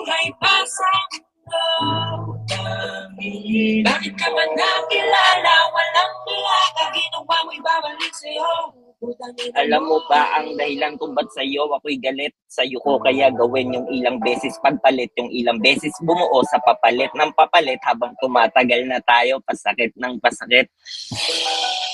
buhay pa sa mundo. Bakit ka ba nakilala? Walang nilaga, ginawa mo'y babalik sa'yo. Alam mo ba ang dahilan kung ba't sa'yo ako'y galit? Sa'yo ko kaya gawin yung ilang beses pagpalit, yung ilang beses bumuo sa papalit ng papalit habang tumatagal na tayo, pasakit ng pasakit.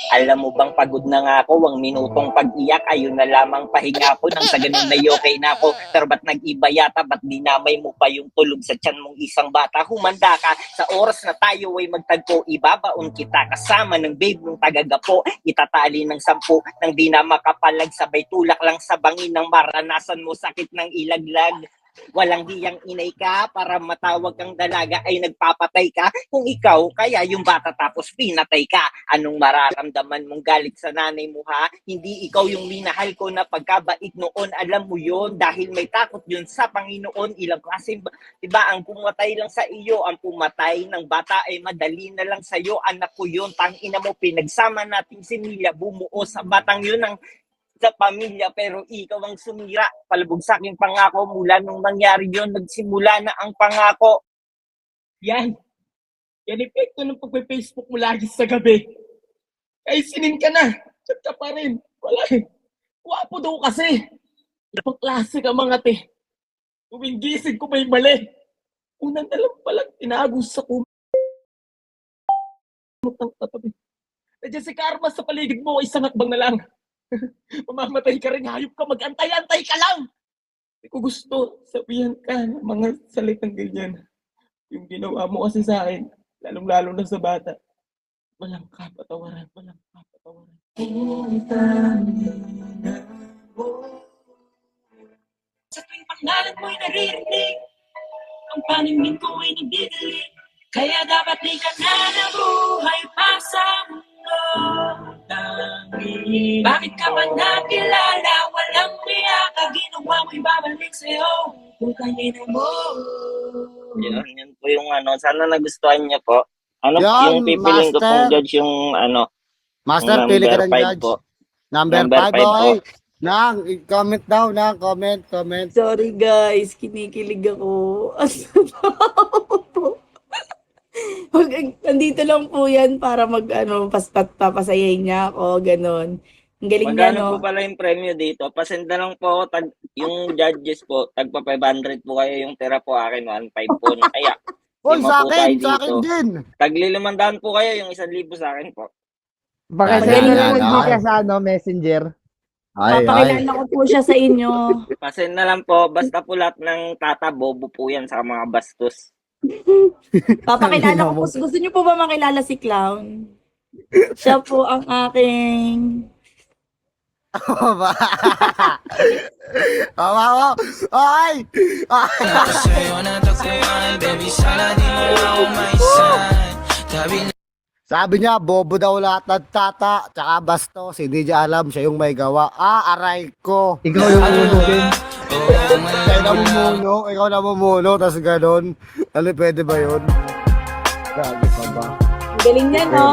Alam mo bang pagod na nga ako, ang minutong pag-iyak, ayun na lamang pahinga ko, nang sa ganun na okay na ako. Pero ba't nag-iba yata, ba't dinamay mo pa yung tulog sa tiyan mong isang bata? Humanda ka, sa oras na tayo ay magtagpo, ibabaon kita kasama ng babe mong tagagapo. Itatali ng 10 nang di na makapalag, sabay tulak lang sa bangin ng maranasan mo sakit ng ilaglag. Walang hiyang inay ka, para matawag kang dalaga ay nagpapatay ka. Kung ikaw, kaya yung bata tapos pinatay ka. Anong mararamdaman mong galit sa nanay mo ha? Hindi ikaw yung minahal ko na pagkabait noon, alam mo yon, dahil may takot yun sa Panginoon. Ilang klase, diba, ang pumatay lang sa iyo, ang pumatay ng bata ay madali na lang sa iyo. Anak ko yun, tangina mo, pinagsama nating similya, bumuo sa batang yun ng sa pamilya, pero ikaw ang sumira. Palubog sa aking pangako, mula nung nangyari yun, nagsimula na ang pangako. Yan. Yan epekto ng pagpe-Facebook mo lagi sa gabi. Ay, sinin ka na. Chat ka pa rin. Wala eh. Wapo daw kasi. Ibang klase ka mga te. Tuwing gising ko may mali. Unang na lang palang tinago sa kumutang tatabi. Nandiyan si Karma sa paligid mo, isang hakbang na lang. Mamamatay ka rin, hayop ka, mag-antay-antay ka lang! Hindi ko gusto, sabihan ka ng mga salitang ganyan. Yung ginawa mo kasi sa akin, lalong-lalo na sa bata. Walang kapatawaran, walang kapatawaran. Sa tuwing pangalan mo'y naririnig, ang paningin ko ay nagdidilig. Kaya dapat di ka na nabuhay pa sa mundo. Bakit ka ba nakilala? Walang niyaka, ginawa mo'y babalik sa'yo. Putayin mo. Yun po yung ano, sana nagustuhan niyo po. Ano, Yan, yung pipiling ko pong Master. judge yung ano, Master, yung pili ka number ng 5 judge. po. Number Number 5, five okay. po. Nang, comment daw, Nang, comment. Sorry guys, kinikilig ako. Nandito lang po yan para papasayahin niya ako, ganon. Ang galing niya, Magkano po no? pala yung premyo dito? Pasenda lang po ako, yung judges po, tagpa 500 po kayo, yung tira po akin, 1.5 po. Kaya, Hoy, lima sa po tayo akin dito. din. Tagli 500 po kayo, yung 1,000 sa akin po. Baka Yan, send yan, mo yan. ka sa messenger. Ay. Papakilala ko po siya sa inyo. Pasend na lang po, basta po lahat ng tata, bobo po yan sa mga bastos. Papakilala ko po. Gusto niyo po ba makilala si Clown? Siya po ang aking... Wow. Ay! Sabi niya, bobo daw lahat ng tata, tsaka bastos, hindi niya alam siya yung may gawa. Aray ko. Ikaw yung unukin. Ikaw namumuno, tas ganon. Ano, pwede ba yun? Grabe ka ba? Ang galing niya, no?